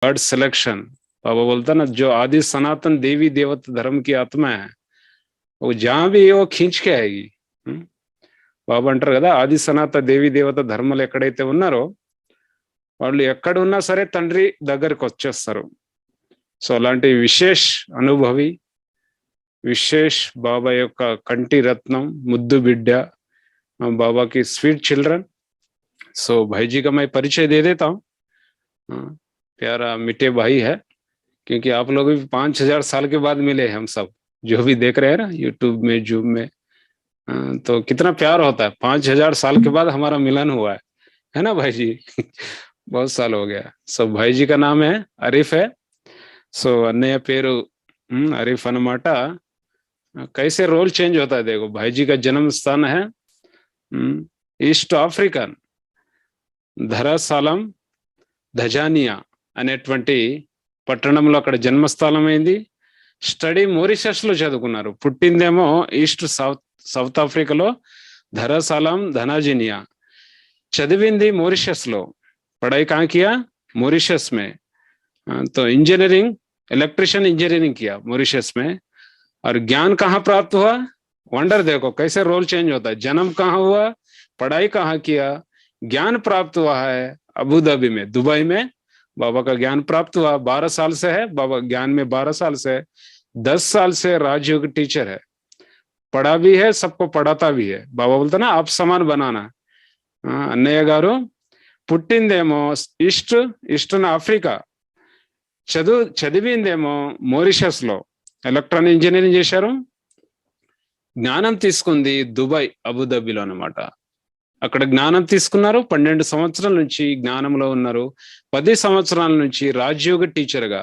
Bird selection. बाबा बोलता ना, जो आदि सनातन देवी देवता धर्म की आत्मा है वो जहां भी वो खींच के आएगी। బాబు అంటారు కదా, ఆది సనాత దేవి దేవత ధర్మాలు ఎక్కడైతే ఉన్నారో వాళ్ళు ఎక్కడ ఉన్నా సరే తండ్రి దగ్గరికి వచ్చేస్తారు. సో అలాంటి విశేష్ అనుభవి, విశేష్ బాబా యొక్క కంటి రత్నం, ముద్దు బిడ్డ, बाबा की स्वीट चिल्ड्रन। सो भाई जी का मैं परिचय दे देता हूँ। प्यारा मिठे भाई है, क्योंकि आप लोग भी 5,000 साल के बाद मिले हम सब, जो भी देख रहे हैं ना यूट्यूब में, जूम में। तो कितना प्यार होता है, 5,000 साल के बाद हमारा मिलन हुआ है ना भाई जी। बहुत साल हो गया। सो भाई जी का नाम है अरीफ है। सो अन्य पेरू अरीफ अनमाटा। कैसे रोल चेंज होता है देखो। भाई जी का जन्म स्थान है ఈస్ట్ ఆఫ్రికన్ ధరాసాలం ధజానియా అనేటువంటి పట్టణంలో అక్కడ జన్మస్థానమైంది. స్టడీ మోరిషస్ లో చదువుకున్నారు. పుట్టిందేమో ఈస్ట్ సౌత్ ఆఫ్రికాలో ధరాసాలం ధనాజినియా, చదివింది మోరిషస్ లో। पढ़ाई कहाँ किया? मॉरिशस में। तो इंजीनियरिंग, इलेक्ट्रिशियन इंजीनियरिंग किया मॉरिशस में। और ज्ञान कहाँ प्राप्त हुआ? वंडर देखो कैसे रोल चेंज होता है। जन्म कहाँ हुआ, पढ़ाई कहाँ किया, ज्ञान प्राप्त हुआ है अबू धाबी में, दुबई में बाबा का ज्ञान प्राप्त हुआ। 12 साल से है बाबा ज्ञान में, 12 साल से, 10 साल से राजयोग टीचर है, पढ़ा भी है, सबको पढ़ाता भी है। बाबा बोलता ना आप समान बनाना। అన్నయ్య గారు పుట్టిందేమో ఈస్టర్న్ ఆఫ్రికా, చదివిందేమో మోరిషస్ లో, ఎలక్ట్రానిక్ ఇంజనీరింగ్ చేశారు। జ్ఞానం తీసుకుంది దుబాయ్ అబుదాబిలో అన్నమాట। అక్కడ జ్ఞానం తీసుకున్నారు। 12 సంవత్సరాల నుంచి జ్ఞానంలో ఉన్నారు। 10 సంవత్సరాల నుంచి రాజయోగ టీచర్ గా।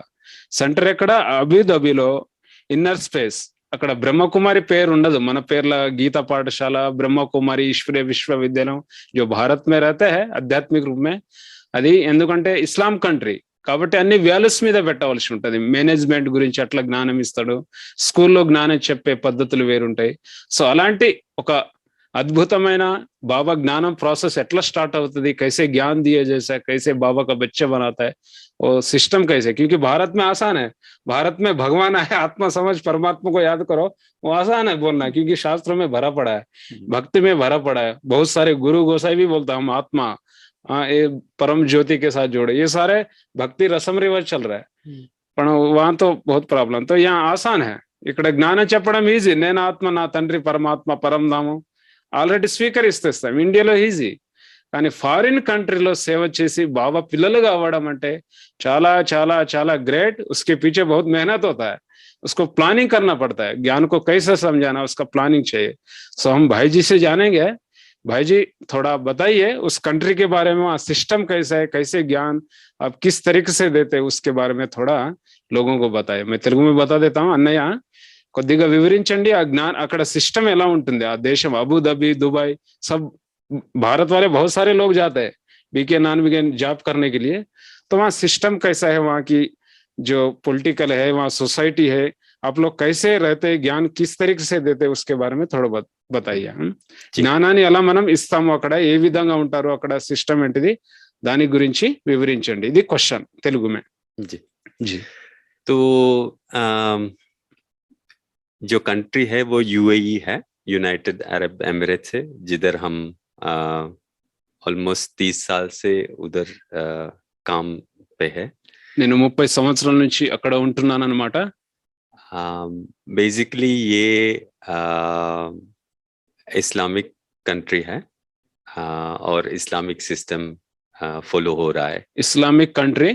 సెంటర్ ఎక్కడ? అబుదాబిలో ఇన్నర్ స్పేస్। అక్కడ బ్రహ్మకుమారి పేరు ఉండదు, మన పేర్ల గీతా పాఠశాల, బ్రహ్మకుమారి ఈశ్వరీయ విశ్వవిద్యాలయం जो भारत में रहता है आध्यात्मिक रूप में, అది ఎందుకంటే ఇస్లాం కంట్రీ కాబట్టి అన్ని వాల్యూస్ మీద పెట్టవలసి ఉంటది। మేనేజ్మెంట్ గురించి అట్లా జ్ఞానం ఇస్తాడు, స్కూల్లో జ్ఞానం చెప్పే పద్ధతులు వేరుంటాయి। సో అలాంటి ఒక अद्भुतమైన बाबा ज्ञानम प्रोसेस एटला स्टार्ट होती, कैसे ज्ञान दिया जैसा, कैसे बाबा का बच्चा बनाता है, वो सिस्टम कैसे। क्योंकि भारत में आसान है, भारत में भगवान आए, आत्मा समझ, परमात्मा को याद करो, वो आसान है बोलना, क्योंकि शास्त्रों में भरा पड़ा है, भक्ति में भरा पड़ा है। बहुत सारे गुरु गोसाई भी बोलता हम आत्मा ये परम ज्योति के साथ जोड़े, ये सारे भक्ति रसम रिवाज चल रहा है। पर वहां तो बहुत प्रॉब्लम। तो यहाँ आसान है, ఇక్కడ జ్ఞానం చెప్పడం ఈజీ। నేను ఆత్మ, నా తండ్రి పరమాత్మ పరంధామం ఆల్రెడీ స్వీకరిస్తేస్తాం, ఇండియాలో ఈజీ। కానీ ఫారిన్ కంట్రీలో సేవ చేసి బాబా పిల్లలుగా అవ్వడం అంటే చాలా చాలా చాలా ग्रेट। उसके पीछे बहुत मेहनत होता है, उसको प्लानिंग करना पड़ता है, ज्ञान को कैसे समझाना उसका प्लानिंग चाहिए। सो हम भाई जी से जानेंगे। भाई जी थोड़ा बताइए उस कंट्री के बारे में, वहाँ सिस्टम कैसा है, कैसे ज्ञान आप किस तरीके से देते हैं, उसके बारे में थोड़ा लोगों को बताइए। मैं तेलुगु में बता देता हूँ। అన్నయ్య కొద్దిగా వివరించండి ఆ జ్ఞాన్ అక్కడ సిస్టమ్ ఎలా ఉంటుంది ఆ దేశం, అబుదాబి, दुबई, सब भारत वाले बहुत सारे लोग जाते हैं बीके नॉन बीके जॉब करने के लिए। तो वहाँ सिस्टम कैसा है, वहाँ की जो पॉलिटिकल है, वहाँ सोसाइटी है, आप लोग कैसे रहते हैं, ज्ञान किस तरीके से देते हैं, उसके बारे में थोड़ा बताइए। జ్ఞానాన్ని ఎలా మనం ఇస్తాము, అక్కడ ఏ విధంగా ఉంటారు, అక్కడ సిస్టమ్ ఏంటిది, దాని గురించి వివరించండి। ఇది క్వశ్చన్ తెలుగు में। जी जी। तो जो कंट्री है वो यूएई है, यूनाइटेड अरब एमिरेट्स है, जिधर हम ऑलमोस्ट 30 साल से उधर काम पे है। నేను 30 సంవత్సరాల నుంచి అక్కడ ఉంటున్నాను అన్నమాట। बेसिकली ये इस्लामिक कंट्री है और इस्लामिक सिस्टम फॉलो हो रहा है। ఇస్లామిక్ కంట్రీ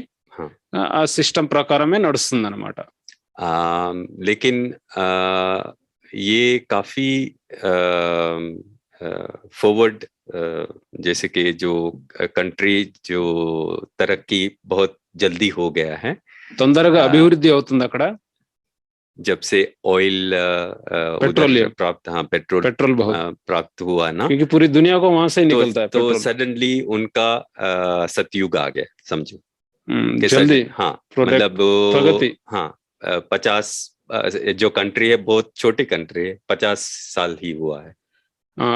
ఆ సిస్టమ్ ప్రకారమే నడుస్తుంది అన్నమాట। लेकिन ये काफी फॉरवर्ड, जैसे कि जो कंट्री जो तरक्की बहुत जल्दी हो गया है, తొందరగా అభివృద్ధి అవుతుంది అక్కడ। जब से ऑयल पेट्रोलियम प्राप्त, हाँ पेट्रोल बहुत प्राप्त हुआ ना, क्योंकि पूरी दुनिया को वहां से निकलता है तो सडनली उनका सतयुग आ गया समझो। जल्दी हाँ मतलब प्रगति। हाँ 50 जो कंट्री है बहुत छोटी कंट्री है, 50 साल ही हुआ है।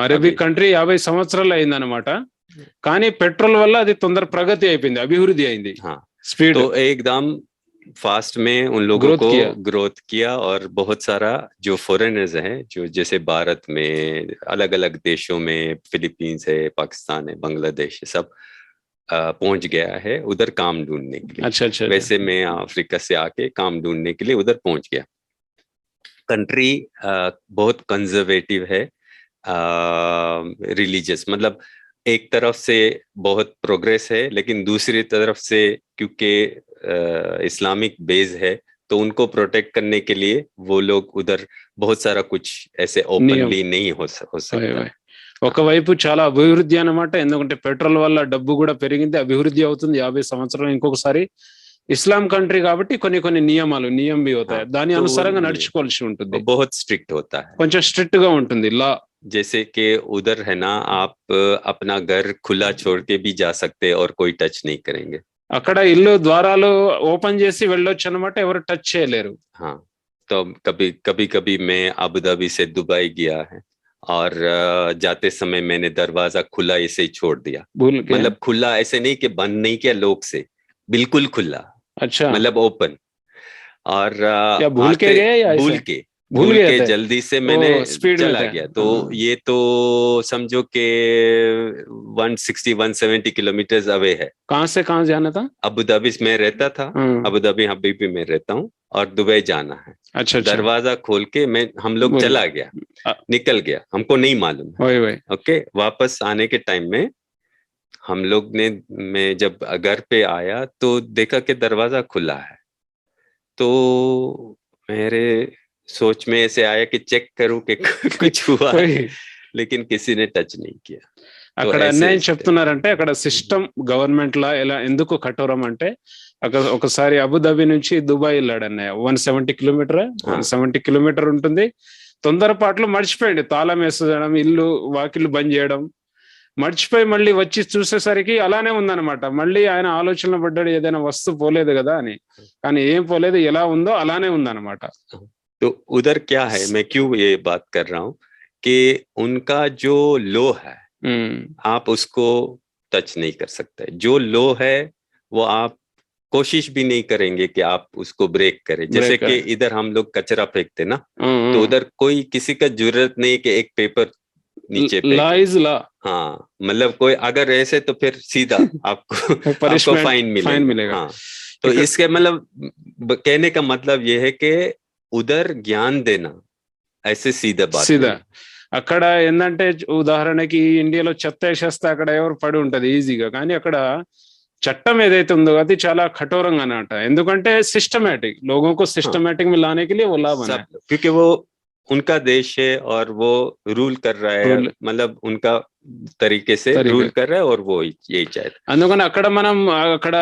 అరేబిక్ కంట్రీ 50 సంవత్సరాలు అయింది అన్నమాట। కానీ పెట్రోల్ వల్ల అది తొందర ప్రగతి అయిపోయింది, అభివృద్ధి అయింది। స్పీడ్ तो एकदम फास्ट में उन लोगों Growth को किया। ग्रोथ किया और बहुत सारा जो फॉरेनर्स हैं जो जैसे भारत में अलग अलग देशों में फिलीपींस है, पाकिस्तान है, बांग्लादेश है, सब पहुंच गया है उधर काम ढूंढने के लिए। अच्छा अच्छा अच्छा वैसे मैं अफ्रीका से आके काम ढूंढने के लिए उधर पहुंच गया। कंट्री बहुत कंजर्वेटिव है, रिलीजियस, मतलब एक तरफ से बहुत प्रोग्रेस है लेकिन दूसरी तरफ से क्योंकि इस्लामिक बेस है तो उनको प्रोटेक्ट करने के लिए वो लोग उधर बहुत सारा कुछ ऐसे ओपनली नहीं हो सकता। ఒకవైపు చాలా అభివృద్ధి అన్నమాట, ఎందుకంటే పెట్రోల్ వల్ల డబ్బు కూడా పెరిగింది, అభివృద్ధి అవుతుంది 50 సంవత్సరాలు ఇంకొకసారి ఇస్లాం కంట్రీ కాబట్టి కొన్ని కొన్ని నియम भी होता है, దాని అనుసారంగా నడుచుకోవాల్సి ఉంటుంది, बहुत स्ट्रिक्ट होता है, కొంచెం స్ట్రిక్ట్ గా ఉంటుంది లా। जैसे कि उधर है ना आप अपना घर खुला छोड़ के भी जा सकते हैं और कोई टच नहीं करेंगे। అక్కడ ఇల్లు ద్వారాలు ఓపెన్ చేసి వెళ్ళొచ్చు అన్నమాట, ఎవరు టచ్ చేయలేరు। हाँ, तो कभी कभी मैं अबू धाबी से दुबई गया है और जाते समय मैंने दरवाजा खुला ऐसे ही छोड़ दिया, मतलब खुला ऐसे नहीं कि बंद नहीं किया लोग से, बिल्कुल खुला। अच्छा, मतलब ओपन। और या भूल के गए या भूल के जल्दी से मैंने चला गया। तो ये तो समझो कि 160-170 किलोमीटर अवे है। कहाँ से कहाँ जाना था? अबू धाबी में रहता था, अबू धाबी हबीबी में रहता हूँ और दुबई जाना है। अच्छा, दरवाजा खोल के हम लोग चला गया, निकल गया, हमको नहीं मालूम। ओके, वापस आने के टाइम में हम लोग ने, मैं जब घर पे आया तो देखा कि दरवाजा खुला है, तो मेरे सोच में ऐसे आया कि चेक करूं कि कुछ हुआ है, लेकिन किसी ने टच नहीं किया। అక్కడ అన్యాయం చెప్తున్నారంటే అక్కడ సిస్టమ్ గవర్నమెంట్ లా ఎలా ఎందుకు కఠోరం అంటే, అక్కడ ఒకసారి అబుదాబి నుంచి దుబాయ్ వెళ్ళాడు అన్నయ్య, 170 కిలోమీటర్ ఉంటుంది, తొందరపాట్లు మర్చిపోయాడు తాళం వేసేయడం, ఇల్లు వాకిళ్ళు బంద్ చేయడం, మర్చిపోయి మళ్ళీ వచ్చి చూసేసరికి అలానే ఉందన్నమాట। మళ్ళీ ఆయన ఆలోచనలో పడ్డాడు ఏదైనా వస్తువు పోలేదు కదా అని, కానీ ఏం పోలేదు, ఎలా ఉందో అలానే ఉందన్నమాట। तो उधर क्या है, मैं क्यों ये बात कर रहा हूँ कि उनका जो लो है आप उसको टच नहीं कर सकते, जो लो है वो आप कोशिश भी नहीं करेंगे कि आप उसको ब्रेक करें। जैसे कि इधर हम लोग कचरा फेंकते ना, तो उधर कोई किसी का जरूरत नहीं कि एक पेपर नीचे ला। हाँ, मतलब कोई अगर ऐसे तो फिर सीधा आपको फाइन मिलेगा। हाँ, तो इसके मतलब कहने का मतलब ये है कि उधर ज्ञान देना ऐसे सीधा बात सीधा। అక్కడ ఏంటంటే ఉదాహరణకి ఇండియాలో చెత్త వేసేస్తే అక్కడ ఎవరు పడి ఉంటది ఈజీగా, కానీ అక్కడ చట్టం ఏదైతే ఉందో అది చాలా కఠోరంగా అన్నమాట, ఎందుకంటే సిస్టమేటిక్ लोगों को सिस्टमैटिक में लाने के लिए वो ला बना है, क्योंकि वो उनका देश है और वो रूल कर रहा है, मतलब उनका तरीके से रूल कर रहा है और वो यही चाहते। అందుకని అక్కడ మనం అక్కడ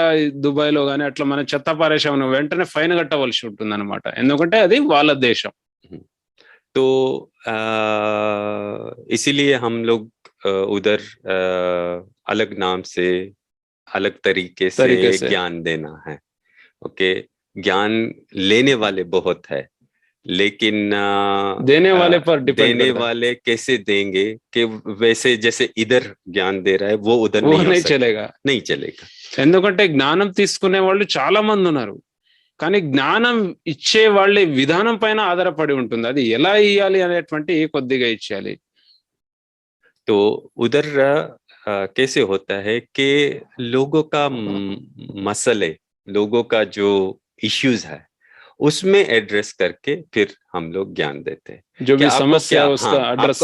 దుబాయ్ లో గానీ అట్లా మన చెత్త పారేసామని వెంటనే ఫైన్ కట్టవలసి ఉంటుంది అనమాట, ఎందుకంటే అది వాళ్ళ దేశం। तो इसीलिए हम लोग उधर अलग नाम से अलग तरीके से ज्ञान देना है। ओके, ज्ञान लेने वाले बहुत है, लेकिन देने वाले पर डिपेंड देने वाले कैसे देंगे कि वैसे जैसे इधर ज्ञान दे रहा है वो उधर नहीं चलेगा। ఎందుకంటే జ్ఞానం తీసుకునే వాళ్ళు చాలా మంది ఉన్నారు, కానీ జ్ఞానం ఇచ్చే వాళ్ళే విధానం పైన ఆధారపడి ఉంటుంది, అది ఎలా ఇయ్యాలి అనేటువంటి కొద్దిగా ఇచ్చేయాలి। तो उधर कैसे होता है कि लोगों का मसले, लोगों का जो इश्यूज है उसमें एड्रेस करके फिर हम लोग ज्ञान देते हैं, जो भी समस्या है उसका एड्रेस,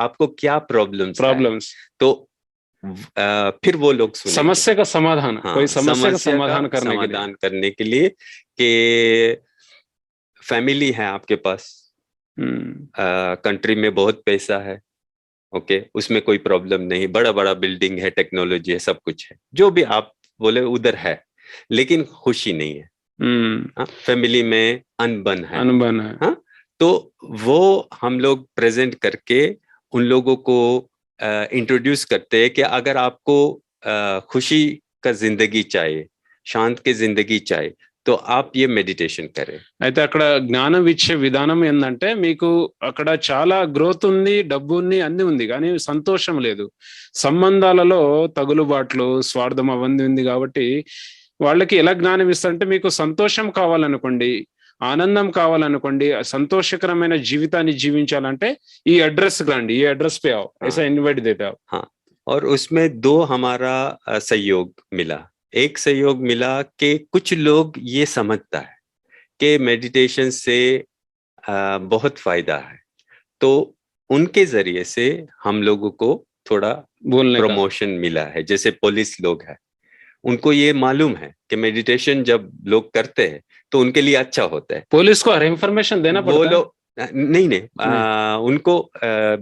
आपको क्या प्रॉब्लम्स, तो फिर वो लोग समस्या का समाधान, कोई समस्या का समाधान करने के लिए कि फैमिली है आपके पास, कंट्री में बहुत पैसा है, ओके, उसमें कोई प्रॉब्लम नहीं, बड़ा बड़ा बिल्डिंग है, टेक्नोलॉजी है, सब कुछ है, जो भी आप बोले उधर है, लेकिन खुशी नहीं है। फैमिली में अनबन है। हाँ, तो वो हम लोग प्रेजेंट करके उन लोगों को इंट्रोड्यूस करते हैं कि अगर आपको खुशी का जिंदगी चाहिए, शांत की जिंदगी चाहिए, तो आप ये మెడిటేషన్ करें। అయితే అక్కడ జ్ఞానం ఇచ్చే విధానం ఏంటంటే, మీకు అక్కడ చాలా గ్రోత్ ఉంది, డబ్బు ఉంది, అన్ని ఉంది, కానీ సంతోషం లేదు, సంబంధాలలో తగులుబాట్లు, స్వార్థం అవన్నీ ఉంది, కాబట్టి వాళ్ళకి ఎలా జ్ఞానం ఇస్తారంటే, మీకు సంతోషం కావాలనుకోండి, ఆనందం కావాలనుకోండి, సంతోషకరమైన జీవితాన్ని జీవించాలంటే ఈ అడ్రస్ రండి, ఈ అడ్రస్ पे आओ, ऐसा इनवाइट देते आओ. हाँ, और उसमें दो हमारा सहयोग मिला. एक सहयोग मिला कि कुछ लोग ये समझता है कि मेडिटेशन से बहुत फायदा है, तो उनके जरिए से हम लोगों को थोड़ा बोलने का प्रमोशन मिला है. जैसे पुलिस लोग हैं, उनको ये मालूम है कि मेडिटेशन जब लोग करते हैं तो उनके लिए अच्छा होता है. पुलिस को हर इंफॉर्मेशन देना वो पड़ता है. लोग नहीं उनको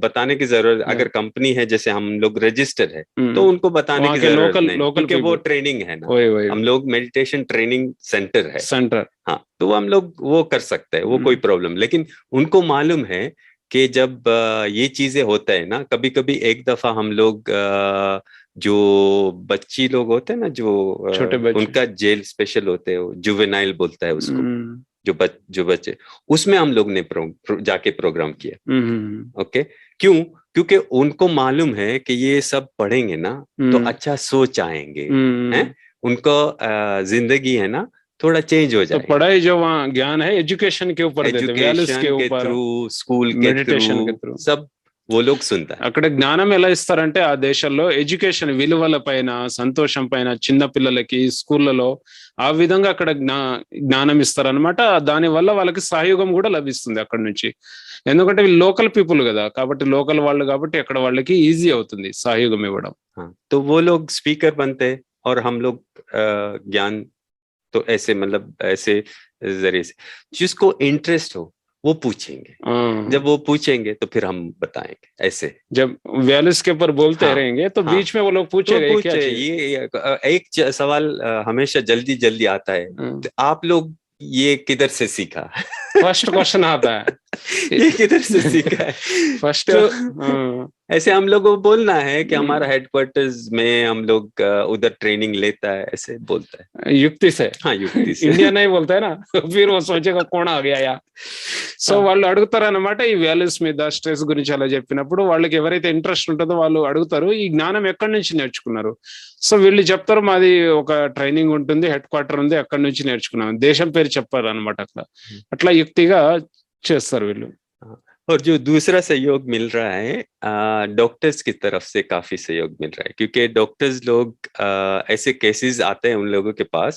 बताने की जरूरत. अगर कंपनी है, जैसे हम लोग रजिस्टर है, तो उनको बताने की जरूरत नहीं, क्योंकि वो ट्रेनिंग है ना. हम लोग मेडिटेशन ट्रेनिंग सेंटर है, सेंटर. हाँ, तो हम लोग वो कर सकते हैं, वो कोई प्रॉब्लम. लेकिन उनको मालूम है कि जब ये चीजें होता है ना, कभी कभी एक दफा हम लोग जो बच्ची लोग होते हैं ना, जो छोटे बच्चे, उनका जेल स्पेशल होते हैं, जुवेनाइल बोलता है उसको, जो बच्चे, उसमें हम लोग ने जाके प्रोग्राम किया. ओके, क्यों? क्योंकि उनको मालूम है कि ये सब पढ़ेंगे ना तो अच्छा सोच आएंगे, हैं? उनको जिंदगी है ना थोड़ा चेंज हो जाए. तो पढ़ाई जो वहाँ ज्ञान है एजुकेशन के ऊपर, एजुकेशन के थ्रू, स्कूल के थ्रू, सब वो लोग सुनता है. అక్కడ జ్ఞానం ఎలా ఇస్తారంటే ఆ దేశంలో ఎడ్యుకేషన్ విలువల పైన, సంతోషం పైన, చిన్న పిల్లలకి స్కూళ్ళలో ఆ విధంగా అక్కడ జ్ఞానం ఇస్తారనమాట. దాని వల్ల వాళ్ళకి సహయోగం కూడా లభిస్తుంది అక్కడ నుంచి. ఎందుకంటే వీళ్ళు లోకల్ పీపుల్ కదా, కాబట్టి లోకల్ వాళ్ళు కాబట్టి అక్కడ వాళ్ళకి ఈజీ అవుతుంది సహయోగం ఇవ్వడం. तो वो लोग स्पीकर बनते और हम लोग ज्ञान तो ऐसे मतलब ऐसे जरिए से, जिसको इंटरेस्ट हो वो पूछेंगे. जब वो पूछेंगे तो फिर हम बताएंगे. ऐसे जब वैल्यूज के ऊपर बोलते रहेंगे तो बीच में वो लोग पूछेंगे तो क्या ये एक सवाल हमेशा जल्दी जल्दी आता है, आप लोग ये किधर से सीखा? फर्स्ट क्वेश्चन आता है, ये किधर से सीखा है? फर्स्ट ऐसे हम लोगों को बोलना है कि हमारा हेडक्वार्टर्स में हम लोग उधर ट्रेनिंग लेता है, ऐसे बोलता है युक्ति से. हाँ, युक्ति से. इंडिया नहीं बोलता है ना, फिर वो सोचेगा कौन आ गया या. సో వాళ్ళు అడుగుతారన్నమాట ఈ వాల్యూస్ మీద, స్ట్రెస్ గురించి అలా చెప్పినప్పుడు వాళ్ళకి ఎవరైతే ఇంట్రెస్ట్ ఉంటుందో వాళ్ళు అడుగుతారు, ఈ జ్ఞానం ఎక్కడి నుంచి నేర్చుకున్నారు. సో వీళ్ళు చెప్తారు, మాది ఒక ట్రైనింగ్ ఉంటుంది, హెడ్ క్వార్టర్ ఉంది, అక్కడి నుంచి నేర్చుకున్నాం, దేశం పేరు చెప్పారు అనమాట. అట్లా యుక్తిగా చేస్తారు వీళ్ళు. और जो दूसरा सहयोग मिल रहा है, डॉक्टर्स की तरफ से काफी सहयोग मिल रहा है, क्योंकि डॉक्टर्स लोग ऐसे केसेस आते हैं उन लोगों के पास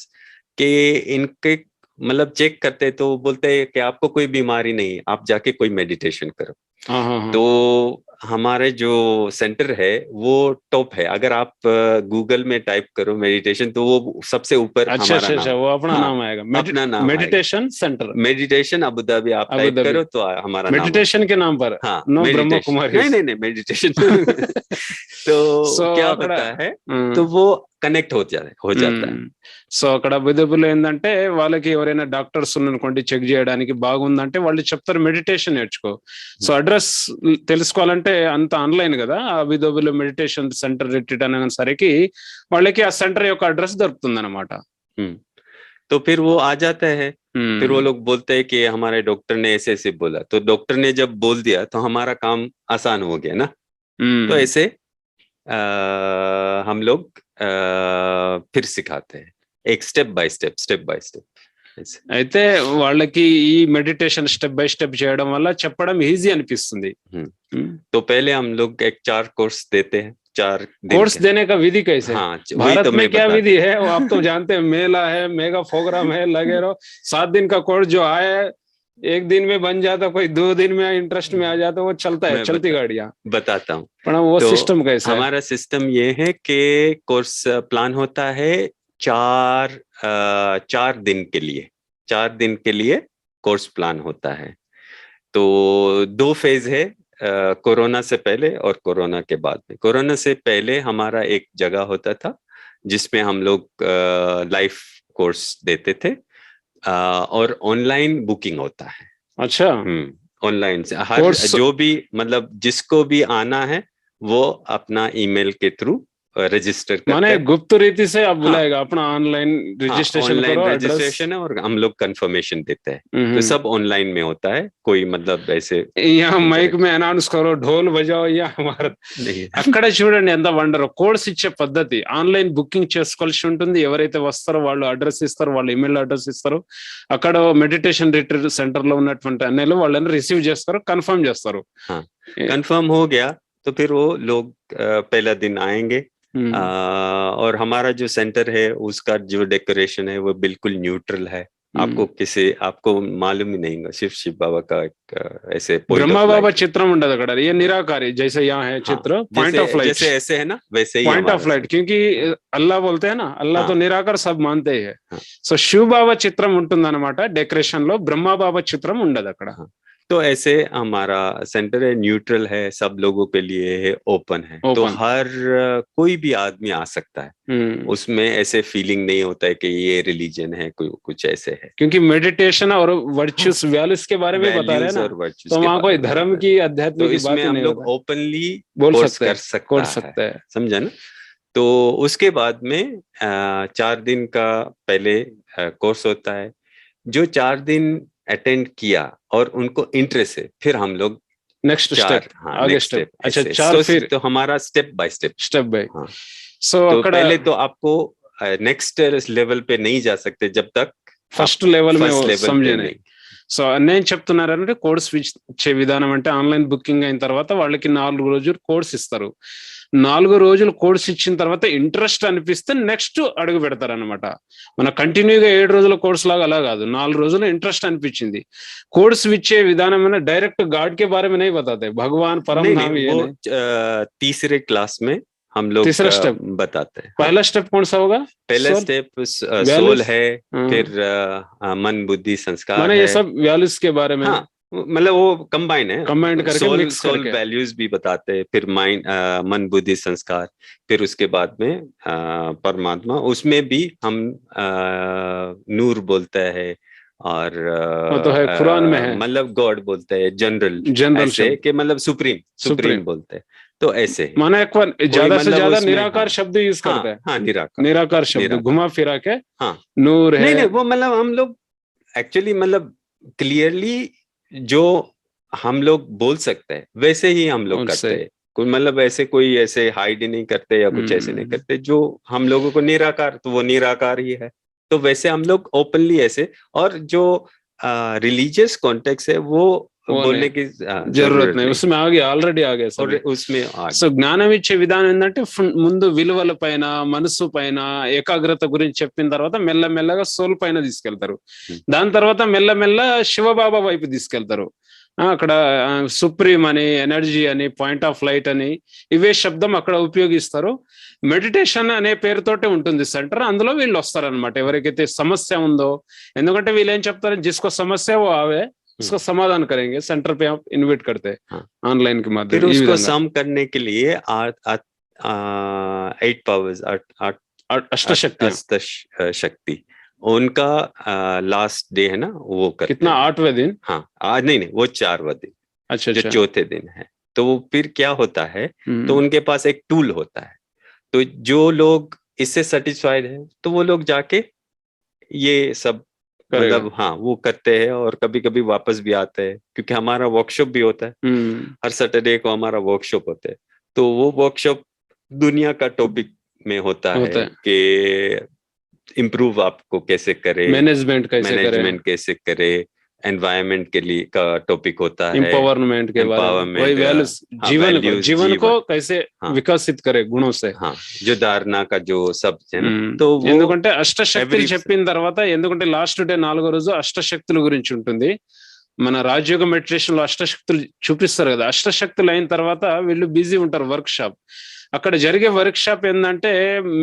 कि इनके मतलब चेक करते तो बोलते हैं कि आपको कोई बीमारी नहीं, आप जाके कोई मेडिटेशन करो. तो हमारे जो सेंटर है वो टॉप है. अगर आप गूगल में टाइप करो मेडिटेशन तो वो सबसे ऊपर हमारा नाम, वो अपना नाम आएगा, meditation centre, meditation Abu Dhabi आप टाइप करो तो हमारा मेडिटेशन के नाम पर. हाँ, नो ब्रह्मा कुमारी, नहीं मेडिटेशन. तो क्या होता है, तो वो కనెక్ట్ हो जाता है. సో అక్కడ అబుదాబిలో ఏంటంటే వాళ్ళకి ఎవరైనా డాక్టర్స్ ఉన్నారనుకోండి, చెక్ చేయడానికి బాగుందంటే వాళ్ళు చెప్తారు మెడిటేషన్ నేర్చుకో. సో అడ్రస్ తెలుసుకోవాలంటే అంత ఆన్లైన్ కదా, అబుదాబిలో మెడిటేషన్ సెంటర్ రిట్రీట్ అనేసరికి వాళ్ళకి ఆ సెంటర్ యొక్క అడ్రస్ దొరుకుతుంది అనమాట. तो फिर वो आ जाता है. फिर वो लोग बोलते हैं कि हमारे डॉक्टर ने ऐसे ऐसे बोला, तो डॉक्टर ने जब बोल दिया तो हमारा काम आसान हो गया ना. तो ऐसे हम लोग फिर सिखाते हैं, एक स्टेप बाय स्टेप. అయితే వాళ్ళకి ఈ మెడిటేషన్ స్టెప్ బై స్టెప్ చేయడం వల్ల చెప్పడం ఈజీ అనిపిస్తుంది. तो पहले हम लोग एक 4 कोर्स देते हैं. 4 कोर्स देने का विधि कैसे? हाँ, भारत में क्या विधि है वो आप तो जानते हैं, मेला है, मेगा प्रोग्राम है, लगे रहो. 7 दिन का कोर्स जो आया है, एक दिन में बन जाता, कोई 2 दिन में इंटरेस्ट में आ जाता, वो चलता है, चलती गाड़ियां. बताता हूँ. वो सिस्टम कैसा है? हमारा सिस्टम ये है कि कोर्स प्लान होता है 4 दिन के लिए. 4 दिन के लिए कोर्स प्लान होता है. तो 2 फेज है, कोरोना से पहले और कोरोना के बाद में. कोरोना से पहले हमारा एक जगह होता था जिसमें हम लोग लाइव कोर्स देते थे, और ऑनलाइन बुकिंग होता है. अच्छा. ऑनलाइन से हर जो भी मतलब जिसको भी आना है वो अपना ईमेल के थ्रू रजिस्टर करते माने हैं। गुप्त रीति से आप बुलाएगा अपना ऑनलाइन रजिस्ट्रेशन ऑनलाइन करो, रजिस्ट्रेशन है और हम लोग कंफर्मेशन देते हैं, तो एड्रेस सब ऑनलाइन में होता है, कोई मतलब ऐसे यहाँ మైక్ में అనౌన్స్ करो, ढोल बजाओ या हमारा नहीं। అక్కడ చూడండి ఎంత వండరు. కోడ్స్ ఇచ్చే పద్ధతి ఆన్లైన్ బుకింగ్ చేసుకోవాల్సి ఉంటుంది. ఎవరైతే వస్తారో వాళ్ళు అడ్రస్ ఇస్తారు, వాళ్ళ ఇమెయిల్ అడ్రస్ ఇస్తారు. అక్కడ మెడిటేషన్ రిట్రీట్ సెంటర్ లో ఉన్నటువంటి అన్నయ్యలు వాళ్ళని రిసీవ్ చేస్తారు, కన్ఫర్మ్ చేస్తారు. कंफर्म हो गया तो फिर वो लोग पहला दिन आएंगे, और हमारा जो सेंटर है उसका जो डेकोरेशन है वो बिल्कुल न्यूट्रल है। आपको मालूम ही नहीं होगा, सिर्फ शिव बाबा का एक ऐसे ब्रह्मा बाबा चित्रम ఉండదు అక్కడ. ये निराकारी जैसे यहाँ है चित्र, पॉइंट ऑफ लाइट जैसे ऐसे है ना वैसे ही पॉइंट ऑफ लाइट, क्योंकि अल्लाह बोलते हैं ना, अल्लाह तो निराकार सब मानते ही है. సో శివ బాబా చిత్రం ఉంటుందన్నమాట డెకరేషన్ లో, బ్రహ్మ బాబా చిత్రం ఉండదు అక్కడ. तो ऐसे हमारा सेंटर है, न्यूट्रल है, सब लोगों के लिए है, ओपन है, तो हर कोई भी आदमी आ सकता है। उसमें ऐसे फीलिंग नहीं होता है कि ये रिलीजन है, कोई कुछ ऐसे है, क्योंकि मेडिटेशन और वर्च्यूज वैल्यूज के बारे में बता रहे हैं ना, तो वहाँ कोई धर्म की अध्यात्म की बात हम नहीं लोग ओपनली बोल कर सकते हैं, समझा ना। तो उसके बाद में 4 दिन का पहले कोर्स होता है। जो 4 दिन अटेंड किया और उनको इंटरेस्ट है, फिर हम लोग नेक्स्ट स्टेप, आगे स्टेप. अच्छा 4 फिर तो हमारा स्टेप बाय स्टेप बाय. सो पहले तो आपको नेक्स्ट लेवल पे नहीं जा सकते जब तक ఫస్ట్ లెవెల్ సమझे नहीं. సో నేను చెప్తున్నారంటే కోర్స్ ఇచ్చే విధానం అంటే ఆన్లైన్ బుకింగ్ అయిన తర్వాత వాళ్ళకి 4 రోజులు కోర్స్ ఇస్తారు. 4 రోజులు కోర్స్ ఇచ్చిన తర్వాత ఇంట్రెస్ట్ అనిపిస్తే నెక్స్ట్ అడుగు పెడతారు అనమాట. మన కంటిన్యూగా 7 రోజుల కోర్స్ లాగా అలా కాదు, 4 రోజులు ఇంట్రెస్ట్ అనిపించింది. కోర్స్ ఇచ్చే విధానం డైరెక్ట్ గాడ్ के बारे में नहीं बताते, भगवान परम धाम ये तीसरे क्लास में हम लोग तीसरा स्टेप बताते हैं। पहला स्टेप कौन सा होगा? पहला स्टेप सोल है, फिर मन बुद्धि संस्कार है, ये सब वैल्यूज के बारे में, मतलब वो कंबाइन है, कंबाइन करके मिक्स सोल वैल्यूज भी बताते हैं, फिर माइंड मन बुद्धि संस्कार, फिर उसके बाद में परमात्मा, उसमें भी हम नूर बोलता है, और वो तो है कुरान में है, मतलब गॉड बोलते हैं, जनरल ऐसे कि मतलब सुप्रीम बोलते हैं। तो ऐसे माना एक बार ज्यादा से ज्यादा निराकार शब्द यूज करते हैं। हाँ, निराकार शब्द घुमा फिरा के नूर है। नहीं वो मतलब हम लोग एक्चुअली मतलब क्लियरली जो हम लोग बोल सकते हैं वैसे ही हम लोग करते हैं। कोई मतलब ऐसे कोई ऐसे हाइड नहीं करते या कुछ ऐसे नहीं करते। जो हम लोगों को निराकार, तो वो निराकार ही है, तो वैसे हम लोग ओपनली ऐसे, और जो रिलीजियस कॉन्टेक्स्ट है वो बोलने की जरूरत नहीं, उसमें आगे ऑलरेडी आ गया सब उसमें। సో జ్ఞానం ఇచ్చే విధానం ఏంటంటే ముందు విలువల పైన, మనసు పైన, ఏకాగ్రత గురించి చెప్పిన తర్వాత మెల్లమెల్లగా సోల్ పైన తీసుకెళ్తారు. దాని తర్వాత మెల్లమెల్ల శివబాబా వైపు తీసుకెళ్తారు. అక్కడ సుప్రీం అని, ఎనర్జీ అని, పాయింట్ ఆఫ్ లైట్ అని, ఇవే శబ్దం అక్కడ ఉపయోగిస్తారు. మెడిటేషన్ అనే పేరుతోటే ఉంటుంది సెంటర్, అందులో వీళ్ళు వస్తారనమాట ఎవరికైతే సమస్య ఉందో. ఎందుకంటే వీళ్ళు ఏం చెప్తారు, జిస్కో సమస్య वो आवे उसको समाधान करेंगे, सेंटर पे आप इन्वाइट करते हैं ऑनलाइन के माध्यम से। फिर उसको सम करने के लिए 8 पावर्स, 8 अष्टशक्ति, उनका लास्ट डे है ना, वो करते कितना 8वें दिन? हाँ, आज नहीं वो 4वां दिन। अच्छा, जो चौथे दिन है, तो फिर क्या होता है, तो उनके पास एक टूल होता है, तो जो लोग इससे सेटिस्फाइड है तो वो लोग जाके ये सब मतलब हाँ वो करते हैं, और कभी कभी वापस भी आते हैं, क्योंकि हमारा वर्कशॉप भी होता है। हर सैटरडे को हमारा वर्कशॉप होता है, तो वो वर्कशॉप दुनिया का टॉपिक में होता है कि इम्प्रूव आपको कैसे करे, मैनेजमेंट कैसे करे, एनवायरनमेंट के लिए का टॉपिक होता है, एम्पावरमेंट के बारे में, वही वैल्यूज, जीवन को कैसे विकसित करे गुणों से। हाँ, जो धारणा का जो सब है ना, तो ఎందుకంటే అష్టశక్తులు చెప్పిన తర్వాత, ఎందుకంటే లాస్ట్ డే 4వ రోజు అష్టశక్తుల గురించి ఉంటుంది. మన రాజయోగ మెడిటేషన్ లో అష్టశక్తులు చూపిస్తారు కదా. అష్టశక్తులు అయిన తర్వాత వీళ్ళు బిజీ ఉంటారు వర్క్ షాప్. అక్కడ జరిగే వర్క్ షాప్ ఏంటంటే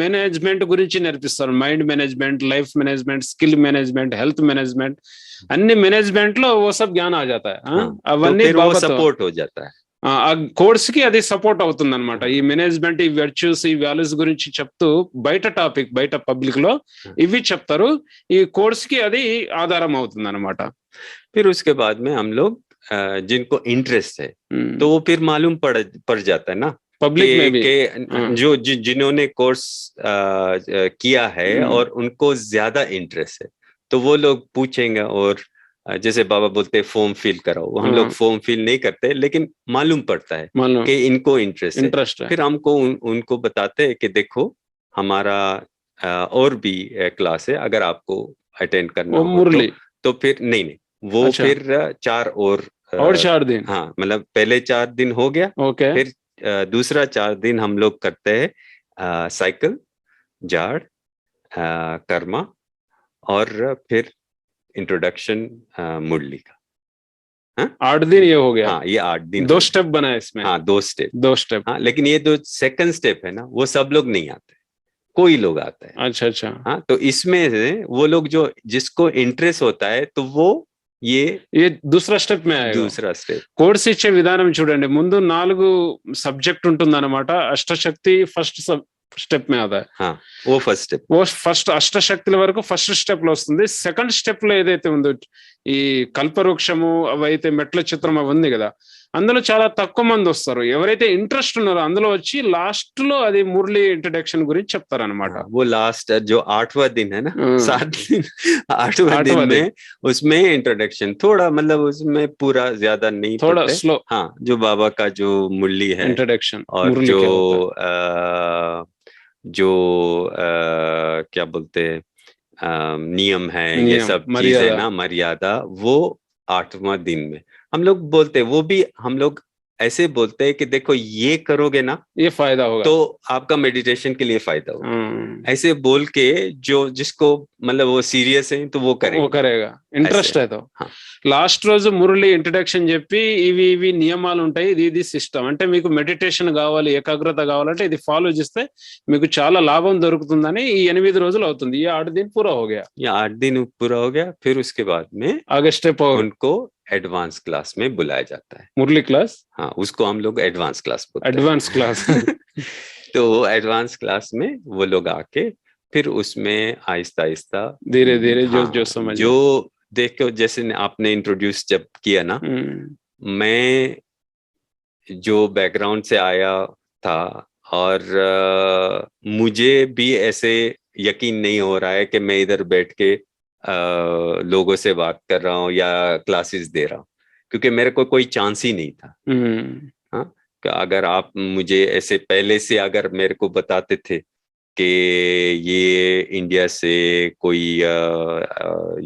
మేనేజ్మెంట్ గురించి నేర్పిస్తారు. Mind management, life management, skill management, health management, అన్ని మేనేజ్మెంట్ లో वो सब ज्ञान आ जाता है। అవన్నీ సపోర్ట్ हो जाता है। ఆ కోర్స్ కి అది సపోర్ట్ అవుతుంది అనమాట. ఈ మేనేజ్మెంట్, ఈ వర్చ్యూస్, ఈ వాల్యూస్ గురించి చెప్తూ బయట టాపిక్, బయట పబ్లిక్ లో ఇవి చెప్తారు. ఈ కోర్స్ కి అది ఆధారం అవుతుంది అనమాట. फिर उसके बाद में हम लोग जिनको इंटरेस्ट है तो वो फिर मालूम पड़ जाता है ना पब्लिक में भी जो जिन्होंने कोर्स किया है और उनको ज्यादा इंटरेस्ट है, तो वो लोग पूछेंगे। और जैसे बाबा बोलते हैं फॉर्म फिल कराओ, हम लोग फॉर्म फिल नहीं करते, लेकिन मालूम पड़ता है कि इनको इंटरेस्ट है। फिर हमको उनको बताते हैं कि देखो हमारा और भी क्लास है, अगर आपको अटेंड करना हो तो फिर नहीं वो फिर 4 और 4 दिन, हाँ मतलब पहले 4 दिन हो गया, फिर दूसरा 4 दिन हम लोग करते हैं साइकिल, जाड़, कर्मा और फिर इंट्रोडक्शन मुरली का। 8 दिन ये हो गया। हाँ ये 8 दिन 2 स्टेप बना है इसमें। हाँ 2 स्टेप। हाँ लेकिन ये 2 सेकंड स्टेप है ना, वो सब लोग नहीं आते, कोई लोग आता है। अच्छा। हाँ तो इसमें से वो लोग जो जिसको इंटरेस्ट होता है तो वो ये दूसरा स्टेप में आएगा। दूसरा स्टेप కోర్స్ ఇచ్చే విధానం చూడండి, ముందు 4 సబ్జెక్ట్ ఉంటుందన్నమాట। అష్టశక్తి ఫస్ట్ స్టెప్ में आता है। हाँ वो ఫస్ట్ అష్టశక్తుల వరకు ఫస్ట్ స్టెప్ లో వస్తుంది। సెకండ్ స్టెప్ లో ఏదైతే ఉందో ఈ కల్పవృక్షము అవైతే మెట్ల చిత్రం అవి ఉంది కదా, అందులో చాలా తక్కువ మంది వస్తారు। ఎవరైతే ఇంట్రెస్ట్ ఉన్నారో అందులో వచ్చి లాస్ట్ లో అది మురళి ఇంట్రడక్షన్ గురించి చెప్తారన్నమాట। वो लास्ट जो 8वां दिन है ना, 7 दिन 8वां दिन में उसमें इंट्रोडक्शन थोड़ा मतलब उसमें पूरा ज्यादा नहीं, थोड़ा स्लो। हाँ जो बाबा का जो मुरली है इंट्रोडक्शन और जो क्या बोलते हैं नियम है, ये सब चीजें ना, मर्यादा, वो 8वां दिन में हम लोग बोलते हैं। वो भी हम लोग ऐसे बोलते हैं कि देखो ये करोगे ना ये फायदा होगा, तो आपका मेडिटेशन के लिए फायदा होगा। ऐसे बोल के जो जिसको मतलब वो सीरियस है तो वो करेगा इंटरेस्ट है तो। లాస్ట్ రోజు మురళి ఇంట్రడక్షన్ చెప్పి ఇవి నియమాలు ఉంటాయి, ఇది సిస్టమ్ అంటే మీకు మెడిటేషన్ కావాలి, ఏకాగ్రత కావాలంటే ఇది ఫాలో చేస్తే మీకు చాలా లాభం దొరుకుతుందని ఈ 8 రోజులు అవుతుంది। ये 8 दिन पूरा हो गया। ये 8 दिन पूरा हो गया। फिर उसके बाद में आगे स्टेप उनको एडवांस क्लास में बुलाया जाता है। मुरली क्लास, हाँ उसको हम लोग एडवांस क्लास बोलते हैं। एडवांस क्लास तो एडवांस क्लास में वो लोग आके फिर उसमें आहिस्ता आहिस्ता धीरे धीरे जो समझ जो देखो, जैसे आपने इंट्रोड्यूस जब किया ना, मैं जो बैकग्राउंड से आया था और मुझे भी ऐसे यकीन नहीं हो रहा है कि मैं इधर बैठ के लोगों से बात कर रहा हूँ या क्लासेस दे रहा हूँ, क्योंकि मेरे को कोई चांस ही नहीं था। हाँ अगर आप मुझे ऐसे पहले से अगर मेरे को बताते थे कि ये इंडिया से कोई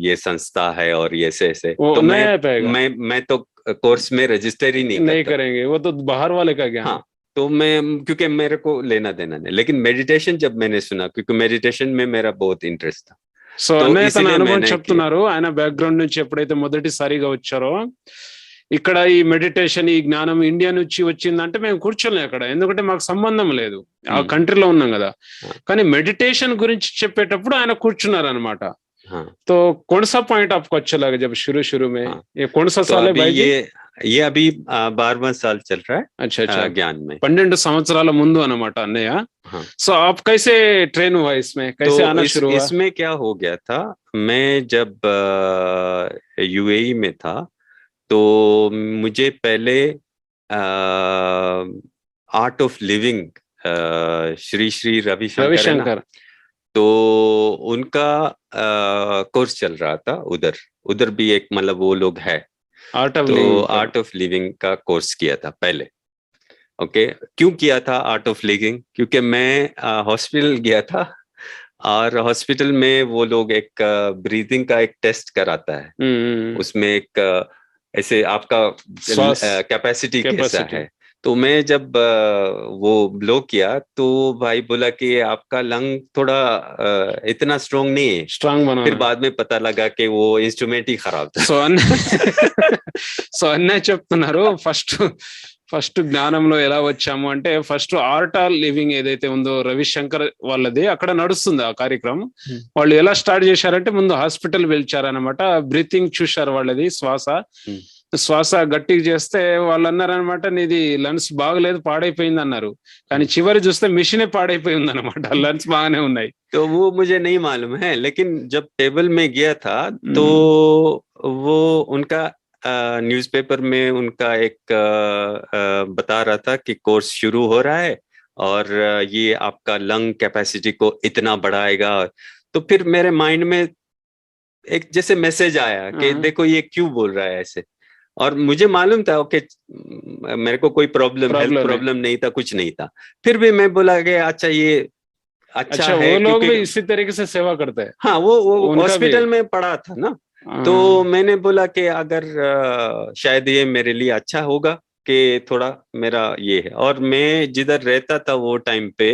ये संस्था है और ये ऐसे तो मैं तो कोर्स में रजिस्टर ही नहीं करेंगे, वो तो बाहर वाले का ज्ञान। हाँ तो मैं, क्योंकि मेरे को लेना देना नहीं, लेकिन मेडिटेशन जब मैंने सुना, क्योंकि मेडिटेशन में मेरा बहुत इंटरेस्ट था। సో అన్నయ్య తన అనుభవం చెప్తున్నారు। ఆయన బ్యాక్గ్రౌండ్ నుంచి ఎప్పుడైతే మొదటిసారిగా వచ్చారో ఇక్కడ ఈ మెడిటేషన్ ఈ జ్ఞానం ఇండియా నుంచి వచ్చిందంటే మేము కూర్చోలేం అక్కడ, ఎందుకంటే మాకు సంబంధం లేదు, ఆ కంట్రీలో ఉన్నాం కదా। కానీ మెడిటేషన్ గురించి చెప్పేటప్పుడు ఆయన కూర్చున్నారు అనమాట। तो कौन सा पॉइंट आपको अच्छा लगा जब शुरू में? ये कौन सा साल है भाई? ये अभी 12वां साल चल रहा है। अच्छा ज्ञान में 12 సంవత్సరాల ముందు అన్నమాట అన్నయ్య। सो आप कैसे ट्रेन हुआ इसमें, कैसे आना शुरू हुआ? इसमें क्या हो गया था, मैं जब यूएई में था तो मुझे पहले art of living Shri Ravishankar तो उनका कोर्स चल रहा था। उधर भी एक मतलब वो लोग है आर्ट ऑफ लिविंग का कोर्स किया था पहले। ओके क्यों किया था आर्ट ऑफ लिविंग? क्योंकि मैं हॉस्पिटल गया था और हॉस्पिटल में वो लोग एक ब्रीदिंग का एक टेस्ट कराता है। उसमें एक ऐसे आपका कैपेसिटी कैसा है। तो मैं जब वो ब्लो किया तो भाई बोला कि आपका लंग थोड़ा इतना स्ट्रॉन्ग नहीं है, स्ट्रॉन्ग बना। फिर बाद में पता लगा कि वो इंस्ट्रूमेंट ही खराब था। సో అన్నయ్య చెప్తున్నారు ఫస్ట్ జ్ఞానంలో ఎలా వచ్చాము అంటే, ఫస్ట్ ఆర్ట్ ఆఫ్ లివింగ్ ఏదైతే ఉందో రవిశంకర్ వాళ్ళది అక్కడ నడుస్తుంది ఆ కార్యక్రమం। వాళ్ళు ఎలా స్టార్ట్ చేశారంటే ముందు హాస్పిటల్ పిలిచారనమాట, బ్రీతింగ్ చూశారు వాళ్ళది శ్వాస గట్టిగా చేస్తే వాళ్ళు అన్నారనమాట నీది లంగ్స్ బాగలేదు పాడైపోయింది అన్నారు, కానీ చివరి చూస్తే మిషనే పాడైపోయి ఉందన్నమాట, లంగ్స్ బాగానే ఉన్నాయి। तो वो मुझे नहीं मालूम है, लेकिन जब टेबल में गया था तो वो उनका न्यूज़पेपर में उनका एक बता रहा था कि कोर्स शुरू हो रहा है और ये आपका लंग कैपेसिटी को इतना बढ़ाएगा। तो फिर मेरे माइंड में एक जैसे मैसेज आया कि देखो ये क्यों बोल रहा है ऐसे। और मुझे मालूम था ओके, मेरे को कोई हेल्थ प्रॉब्लम नहीं था, कुछ नहीं था। फिर भी मैं बोला कि अच्छा ये अच्छा है, वो लोग क्योंकि भी इसी तरीके से सेवा करते हैं। हाँ, वो हॉस्पिटल में पढ़ा था ना, तो मैंने बोला कि अगर शायद ये मेरे लिए अच्छा होगा कि थोड़ा मेरा ये है। और मैं जिधर रहता था वो टाइम पे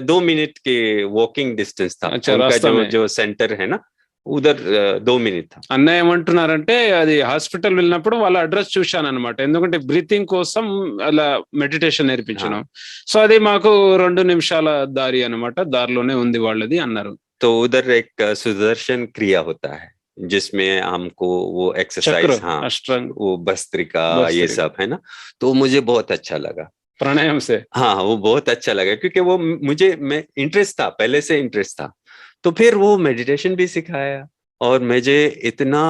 2 मिनट के वॉकिंग डिस्टेंस था। अच्छा, उनका जो सेंटर है ना, ఉదర్ 2 మినిట్ అన్నయ్య ఏమంటున్నారంటే అది హాస్పిటల్ వెళ్ళినప్పుడు వాళ్ళ అడ్రస్ చూశాను అనమాట. ఎందుకంటే బ్రీతింగ్ కోసం అలా మెడిటేషన్ నేర్పించడం. సో అది మాకు 2 నిమిషాల దారి అనమాట, దారిలోనే ఉంది వాళ్ళది అన్నారు. तो उधर एक सुदर्शन क्रिया होता है जिसमें हमको वो एक्सरसाइज, हाँ, वो भस्त्रिका, ये सब है ना, तो मुझे बहुत अच्छा लगा प्राणायाम से। हाँ, वो बहुत अच्छा लगा क्योंकि वो मैं इंटरेस्ट था, पहले से इंटरेस्ट था। तो फिर वो मेडिटेशन भी सिखाया और मुझे इतना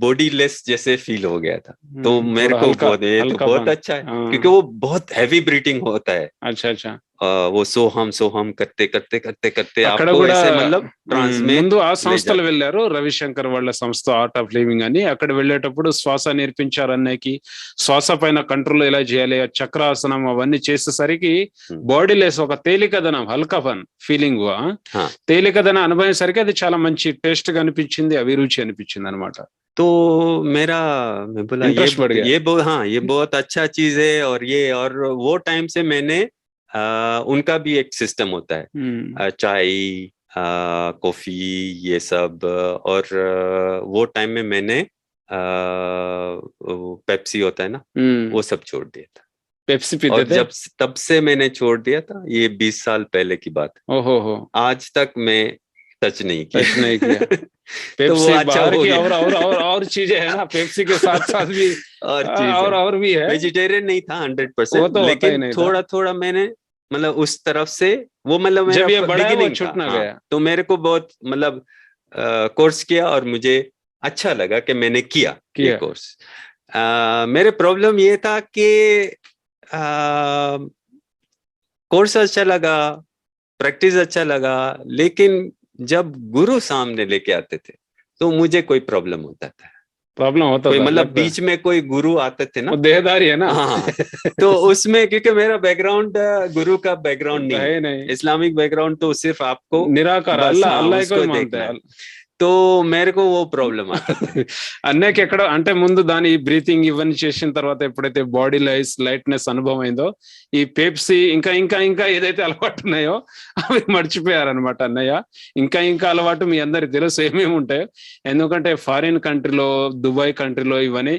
बॉडी लेस जैसे फील हो गया था। तो मेरे को बहुत अच्छा है क्योंकि वो बहुत हैवी ब्रीथिंग होता है। अच्छा वो सोहम करते करते करते करते आपको ऐसे मतलब ట్రాన్స్మిట్ ముందు ఆ సంస్థలు వెళ్ళారు, రవిశంకర్ వాళ్ళ సంస్థ ఆర్ట్ ఆఫ్ లివింగ్ అని. అక్కడ వెళ్ళేటప్పుడు శ్వాస నేర్పించారు అన్నయ్యకి. శ్వాస పైన కంట్రోల్ ఎలా చేయాలి, చక్రాసనం అవన్నీ చేసేసరికి బాడీ లెస్ ఒక తేలికదనం, హల్కాఫన్ ఫీలింగ్, తేలికదనం అనుభవించేసరికి అది చాలా మంచి టేస్ట్ గా అనిపించింది, అభిరుచి అనిపించింది అనమాట. तो मेरा मैं बोला ये बहुत अच्छा चीज है। और वो टाइम से मैंने उनका भी एक सिस्टम होता है, चाय, कॉफी, ये सब। और वो टाइम में मैंने पेप्सी होता है ना, वो सब छोड़ दिया था। पेप्सी पीते थे? जब तब से मैंने छोड़ दिया था, ये 20 साल पहले की बात है। ओहो, आज तक मैं टच नहीं किया। पेप्सी तो वो अच्छा हो गया। और चीजें है ना, पेप्सी के साथ साथ भी और भी है। वेजिटेरियन नहीं था 100%, तो लेकिन थोड़ा थोड़ा मैंने मतलब उस तरफ से वो मतलब जब ये बड़ा वो छूटना गया, तो मेरे को बहुत मतलब कोर्स किया और मुझे अच्छा लगा कि मैंने किया ये कोर्स। मेरे प्रॉब्लम ये था कि कोर्स अच्छा लगा, प्रैक्टिस अच्छा लगा, लेकिन जब गुरु सामने लेके आते थे तो मुझे कोई प्रॉब्लम होता था। कोई मतलब बीच में कोई गुरु आते थे ना, देहदारी है ना, हाँ, तो उसमें क्योंकि मेरा बैकग्राउंड गुरु का बैकग्राउंड नहीं, इस्लामिक बैकग्राउंड, तो सिर्फ आपको निराकार अल्लाह को मानते हैं, तो मेरे को वो ప్రాబ్లం అవుతుంది. అన్నయ్యకి ఎక్కడ అంటే ముందు దాని బ్రీతింగ్ ఇవన్నీ చేసిన తర్వాత ఎప్పుడైతే బాడీ లైట్నెస్ అనుభవం అయిందో, ఈ పెప్సీ ఇంకా ఇంకా ఇంకా ఏదైతే అలవాటు ఉన్నాయో అవి మర్చిపోయారనమాట అన్నయ్య. ఇంకా అలవాటు మీ అందరికి తెలుసు ఏమేమి ఉంటాయో. ఎందుకంటే ఫారిన్ కంట్రీలో, దుబాయ్ కంట్రీలో ఇవన్నీ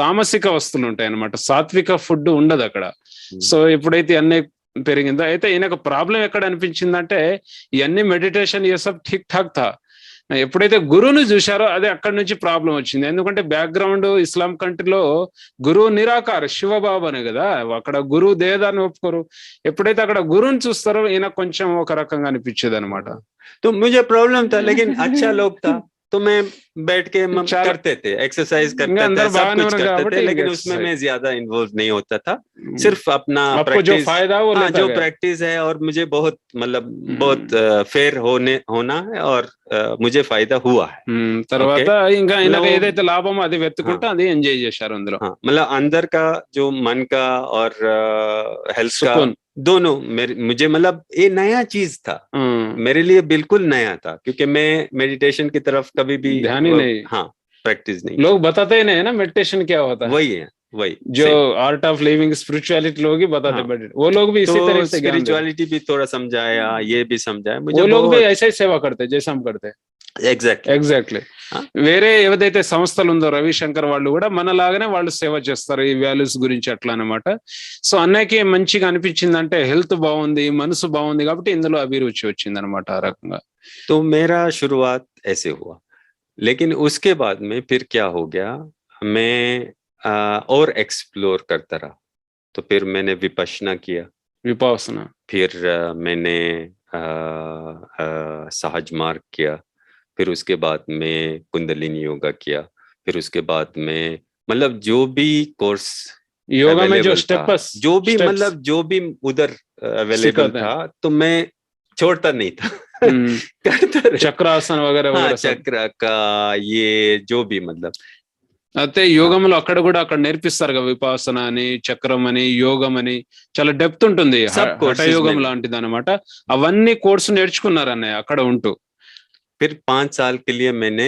తామసిక వస్తువులు ఉంటాయి అనమాట, సాత్విక ఫుడ్ ఉండదు అక్కడ. సో ఎప్పుడైతే అన్నయ్య పెరిగిందో, అయితే ఈయనకు ప్రాబ్లం ఎక్కడ అనిపించిందంటే ఇవన్నీ మెడిటేషన్ ఏ సబ్ ఠీక్ ఠాక్ థా, ఎప్పుడైతే గురువుని చూశారో అదే అక్కడి నుంచి ప్రాబ్లం వచ్చింది. ఎందుకంటే బ్యాక్గ్రౌండ్ ఇస్లాం కంట్రీలో గురువు నిరాకార శివబాబు అనే కదా, అక్కడ గురువు దేహదాన్ని ఒప్పుకోరు. ఎప్పుడైతే అక్కడ గురువుని చూస్తారో ఈయన కొంచెం ఒక రకంగా అనిపించేది అనమాట. तो मुझे प्रॉब्लम था, लेकिन अच्छा लोग था तो मैं बैठ के करते थे, एक्सरसाइज करते थे, सब कुछ करते थे, लेकिन उसमें मैं ज्यादा इन्वॉल्व नहीं होता था। सिर्फ अपना जो फायदा वो जो प्रैक्टिस है, और मुझे बहुत मतलब बहुत फेयर होना है, और मुझे फायदा हुआ है। తర్వాత ఇంకా ఆయనకు ఏదైతే లాభమో అది వెతుకుంటూ అది ఎంజాయ్ చేశారు అందులో. मतलब अंदर का जो मन का और हेल्थ का दोनों मुझे मतलब ये नया चीज था, मेरे लिए बिल्कुल नया था, क्योंकि मैं मेडिटेशन की तरफ कभी भी ध्यान ही नहीं, हाँ, प्रैक्टिस नहीं। लोग बताते ही नहीं है ना मेडिटेशन क्या होता है, वही जो आर्ट ऑफ लिविंग स्पिरिचुअलिटी लोग ही बताते, बट वो लोग भी इसी तरह से स्पिरिचुअलिटी भी थोड़ा समझाया, ये भी समझाया मुझे। वो लोग भी ऐसे ही सेवा करते जैसे हम करते हैं. ఎగ్జాక్ట్లీ. వేరే ఏదైతే సంస్థలు ఉందో రవిశంకర్ వాళ్ళు కూడా మనలాగానే వాళ్ళు సేవ చేస్తారు ఈ వాల్యూస్ గురించి అట్లా అనమాట. సో అన్నయ్యకి మంచిగా అనిపించింది, అంటే హెల్త్ బాగుంది, మనసు బాగుంది కాబట్టి ఇందులో అభిరుచి వచ్చింది అనమాట ఆ రకంగా. तो मेरा शुरुआत ऐसे हुआ, लेकिन उसके बाद में फिर क्या हो गया, मैं और एक्सप्लोर करता रहा। तो फिर मैंने विपश्यना किया, विपासना, फिर मैंने सहज मार्ग किया, फिर उसके बाद में कुंडलिनी योगा किया, फिर उसके बाद में मतलब जो भी कोर्स योगा में जो available था, जो भी मतलब जो भी उधर अवेलेबल था, तो मैं छोड़ता नहीं था। करता रहे। చక్రాసన वगैरह हाँ, वगैरह सब चक्र का ये जो भी मतलब అయితే యోగంలో అక్కడ కూడా అక్కడ నేర్పిస్తారు కదా విపాసన అని చక్రం అని యోగం అని చాలా డెప్త్ ఉంటుంది सब హఠ कोर्सेज యోగం में లాంటిది అన్నమాట అవన్నీ కోర్సు నేర్చుకున్నారు అన్నయ్య అక్కడ ఉంటూ फिर 5 साल के लिए मैंने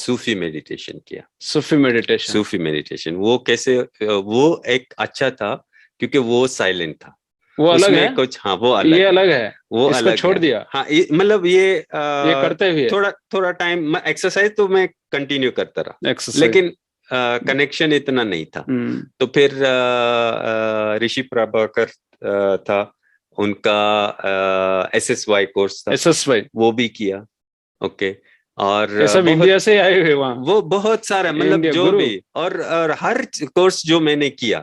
सूफी मेडिटेशन किया। सूफी मेडिटेशन वो कैसे, वो एक अच्छा था क्योंकि वो साइलेंट था, वो अलग उसमें है, कुछ, हाँ वो अलग ये है, अलग है, वो इसको अलग छोड़ है। दिया। हाँ मतलब ये करते हुए थोड़ा थोड़ा टाइम एक्सरसाइज तो मैं कंटिन्यू करता रहा, एक्सरसाइज लेकिन कनेक्शन इतना नहीं था। तो फिर ऋषि प्रभाकर था, उनका SSY कोर्स था, SSY वो भी किया। ओके, और ये सब इंडिया से आए हुए वहाँ, वो बहुत सारा मतलब इंडिया जो गुरु। भी, और हर कोर्स जो मैंने किया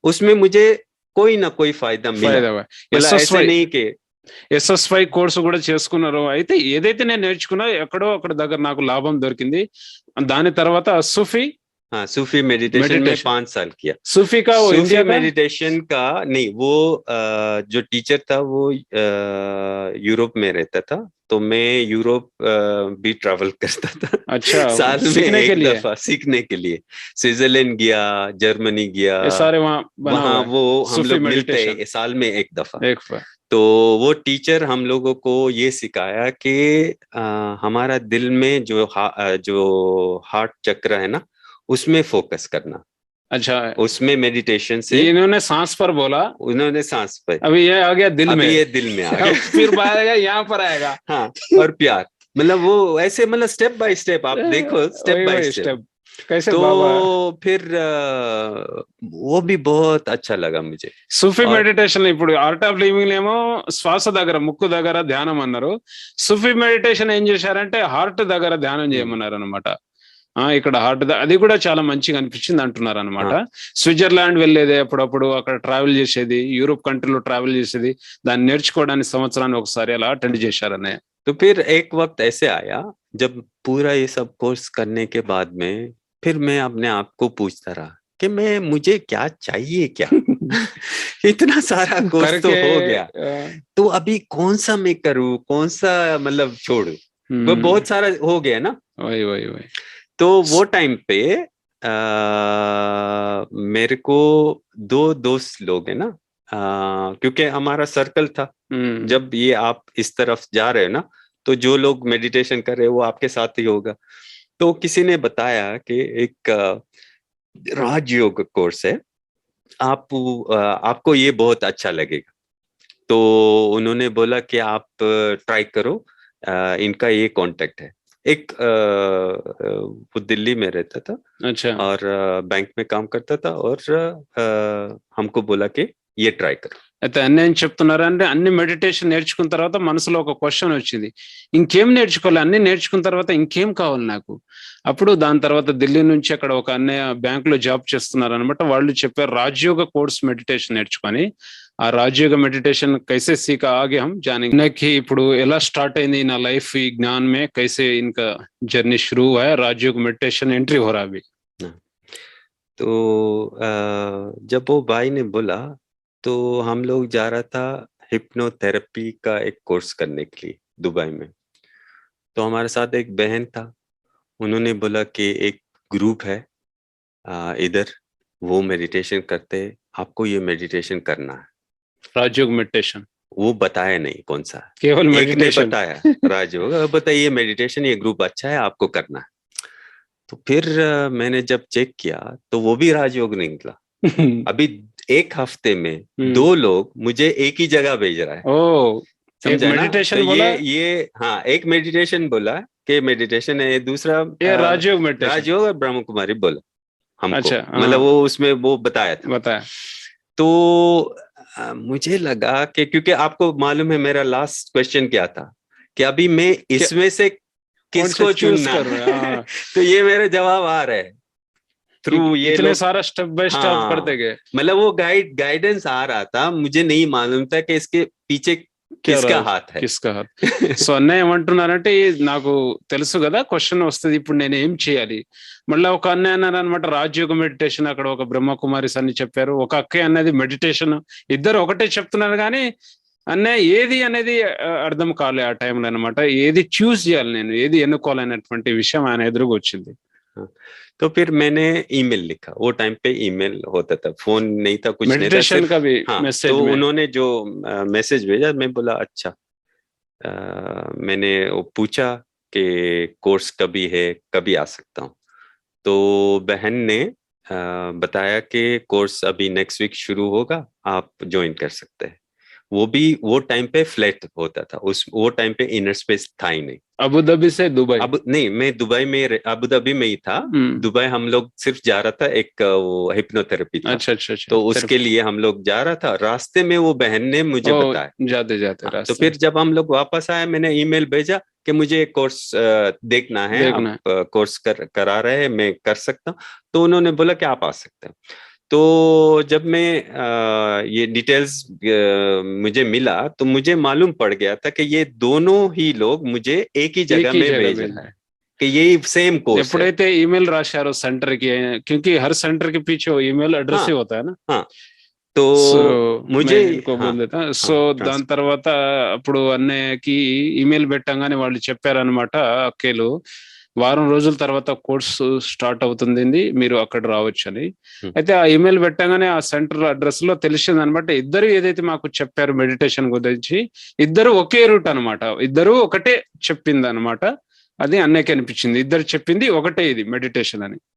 उसमें मुझे कोई ना कोई फायदा मिला। मतलब ऐसे नहीं कि SSY కోర్సు కూడా చేసుకున్నారు. అయితే ఏదైతే నేను నేర్చుకున్నా ఎక్కడో అక్కడ దగ్గర నాకు లాభం దొరికింది. దాని తర్వాత సూఫీ, हाँ सूफी मेडिटेशन में 5 साल किया। सूफी का वो सूफी इंडिया का मेडिटेशन का नहीं, वो जो टीचर था वो यूरोप में रहता था, तो मैं यूरोप भी ट्रैवल करता था। अच्छा, साल में सीखने के एक लिए, दफा सीखने के लिए स्विट्जरलैंड गया, जर्मनी गया, ये सारे वहाँ बना वहाँ हुआ है वो हम सूफी लोग मिलते मेडिटेशन हैं साल में एक दफा। एक तो वो टीचर हम लोगों को ये सिखाया कि हमारा दिल में जो हार्ट चक्र है ना, उसमें फोकस करना। अच्छा, उसमें मेडिटेशन से इन्होंने सांस पर बोला, उन्होंने सांस पे, अभी ये आ गया दिल में, अभी ये दिल में आ गया। फिर बाहर आएगा, यहाँ पर आएगा। हाँ, और प्यार, मतलब वो ऐसे मतलब स्टेप बाय स्टेप आप देखो, स्टेप बाय स्टेप कैसे तो बाबा। फिर वो भी बहुत अच्छा लगा मुझे। సూఫీ మెడిటేషన్ ఇప్పుడు ఆర్ట్ ఆఫ్ లివింగ్ ఏమో శ్వాస దగ్గర ముక్కు దగ్గర ధ్యానం అన్నారు. సూఫీ మెడిటేషన్ ఏం చేశారంటే హార్ట్ దగ్గర ధ్యానం చేయమన్నారు అనమాట. ఇక్కడ హార్ట్ అది కూడా చాలా మంచిగా అనిపించింది అంటున్నారు అనమాట. స్విట్జర్లాండ్ వెళ్ళేది అప్పుడప్పుడు, అక్కడ ట్రావెల్ చేసేది, యూరోప్ కంట్రీలో ట్రావెల్ చేసేది, దాన్ని నేర్చుకోవడానికి సంవత్సరానికి ఒకసారి అలా అటెండ్ చేశారనే. तो फिर एक वक्त ऐसे आया जब पूरा ये सब कोर्स करने के बाद में फिर मैं अपने आप को पूछता रहा कि मुझे क्या चाहिए क्या। इतना सारा कोर्स तो हो गया, तो अभी कौन सा मैं करूं, कौन सा मतलब छोड़ू, वो बहुत सारा हो गया ना। वही तो वो टाइम पे मेरे को 2 दोस्त लोग है ना, क्योंकि हमारा सर्कल था, जब ये आप इस तरफ जा रहे हो ना, तो जो लोग मेडिटेशन कर रहे हैं वो आपके साथ ही होगा। तो किसी ने बताया कि एक राजयोग कोर्स है, आपको ये बहुत अच्छा लगेगा। तो उन्होंने बोला कि आप ट्राई करो, इनका ये कांटेक्ट है। एक वो दिल्ली में रहता था, अच्छा, और बैंक में काम करता था, और हमको बोला कि ये ट्राई करो। అయితే అన్నీ ఏం చెప్తున్నారంటే, అన్ని మెడిటేషన్ నేర్చుకున్న తర్వాత మనసులో ఒక క్వశ్చన్ వచ్చింది, ఇంకేం నేర్చుకోవాలి, అన్ని నేర్చుకున్న తర్వాత ఇంకేం కావాలి నాకు. అప్పుడు దాని తర్వాత ఢిల్లీ నుంచి అక్కడ ఒక అన్నయ్య బ్యాంక్ లో జాబ్ చేస్తున్నారు అనమాట. వాళ్ళు చెప్పారు రాజయోగ కోర్స్ మెడిటేషన్ నేర్చుకొని. ఆ రాజయోగ మెడిटेशन कैसे सीखा आगे हम जानेंगे कि ఇప్పుడు ఎలా స్టార్ట్ అయింది నా లైఫ్ ఈ ज्ञान में, कैसे इनका जर्नी शुरू हुआ है, राजयोग मेडिटेशन एंट्री हो रहा है अभी. तो जब वो भाई ने बोला तो हम लोग जा रहा था हिप्नोथेरेपी का एक कोर्स करने के लिए दुबई में। तो हमारे साथ एक बहन था, उन्होंने बोला कि एक ग्रुप है इधर, वो मेडिटेशन करते हैं, आपको ये मेडिटेशन करना है। राजयोग मेडिटेशन वो बताया नहीं कौन सा, केवल एक ने मेडिटेशन बताया राजयोग, बताइए मेडिटेशन, ये ग्रुप अच्छा है, आपको करना है। तो फिर मैंने जब चेक किया तो वो भी राजयोग निकला। अभी एक हफ्ते में 2 लोग मुझे एक ही जगह भेज रहा है। समझा ना? मेडिटेशन तो बोला, ये हाँ, एक मेडिटेशन बोला कि मेडिटेशन है, दूसरा ये राजयोग मेडिटेशन, राजयोग और ब्रह्म कुमारी बोला हमको। अच्छा, मतलब वो उसमें वो बताया था, बताया। तो मुझे लगा कि क्योंकि आपको मालूम है मेरा लास्ट क्वेश्चन क्या था, कि अभी मैं इसमें से किसको चुनना, तो ये मेरे जवाब आ रहे हैं थ्रू ये इतने सारा स्टेप बाय स्टेप करते गए। मतलब वो गाइडेंस आ रहा था, मुझे नहीं मालूम था कि इसके पीछे किसका हाथ है. కిస్కా హాత్. సో అన్నయ్య ఏమంటున్నారంటే నాకు తెలుసు కదా క్వశ్చన్ వస్తుంది, ఇప్పుడు నేను ఏం చేయాలి. మళ్ళీ ఒక అన్నయ్య అన్నారు అనమాట రాజయోగ మెడిటేషన్, అక్కడ ఒక బ్రహ్మకుమారిస్ అని చెప్పారు, ఒక అక్కయ్య అనేది మెడిటేషన్, ఇద్దరు ఒకటే చెప్తున్నారు కానీ అన్నయ్య ఏది అనేది అర్థం కాలే ఆ టైంలో అనమాట. ఏది చూస్ చేయాలి, నేను ఏది ఎన్నుకోవాలనేటువంటి విషయం ఆయన ఎదురుగా వచ్చింది. तो फिर मैंने ईमेल लिखा. वो टाइम पे ईमेल होता था, फोन नहीं था, कुछ नहीं था. मेडिटेशन का भी मैसेज तो में उन्होंने जो मैसेज भेजा, मैं बोला अच्छा. मैंने वो पूछा कि कोर्स कभी है, कभी आ सकता हूँ. तो बहन ने बताया कि कोर्स अभी नेक्स्ट वीक शुरू होगा, आप ज्वाइन कर सकते हैं. वो भी वो टाइम पे फ्लैट होता था, वो टाइम पे इनर स्पेस था ही नहीं. अबू धाबी से दुबई? अब नहीं, मैं दुबई में, अबू धाबी में ही था. दुबई हम लोग सिर्फ जा रहा था, एक वो हिप्नोथेरेपी था. अच्छा अच्छा अच्छा. तो उसके लिए हम लोग जा रहा था. रास्ते में वो बहन ने मुझे बताया जाते जाते रास्ते. तो फिर जब हम लोग वापस आए, मैंने ईमेल भेजा कि मुझे कोर्स देखना है, आप कोर्स करा रहे हैं, मैं कर सकता हूँ. तो उन्होंने बोला कि आप आ सकते हैं. तो जब मैं ये डिटेल्स मुझे मिला तो मुझे मालूम पड़ गया था कि ये दोनों ही लोग मुझे एक ही जगह में भेज रहे हैं, कि ये सेम कोर्स. ఎప్పుడైతే ఈమెయిల్ రాశారో సెంటర్ కి, क्योंकि हर सेंटर के पीछे ఈమెయిల్ అడ్రస్ ही होता है ना. तो मुझे సో దాని తర్వాత అప్పుడు అన్నయ్యకి ఈమెయిల్ పెట్టంగానే వాళ్ళు చెప్పారనమాట, అక్కేలు వారం రోజుల తర్వాత కోర్సు స్టార్ట్ అవుతుంది, మీరు అక్కడ రావచ్చు అని. అయితే ఆ ఈమెయిల్ పెట్టగానే ఆ సెంటర్ అడ్రస్ లో తెలిసింది అనమాట, ఇద్దరు ఏదైతే మాకు చెప్పారు మెడిటేషన్ గురించి, ఇద్దరు ఒకే రూట్ అనమాట, ఇద్దరు ఒకటే చెప్పింది అనమాట. అది అన్నయ్యకి అనిపించింది, ఇద్దరు చెప్పింది ఒకటే ఇది మెడిటేషన్ అని.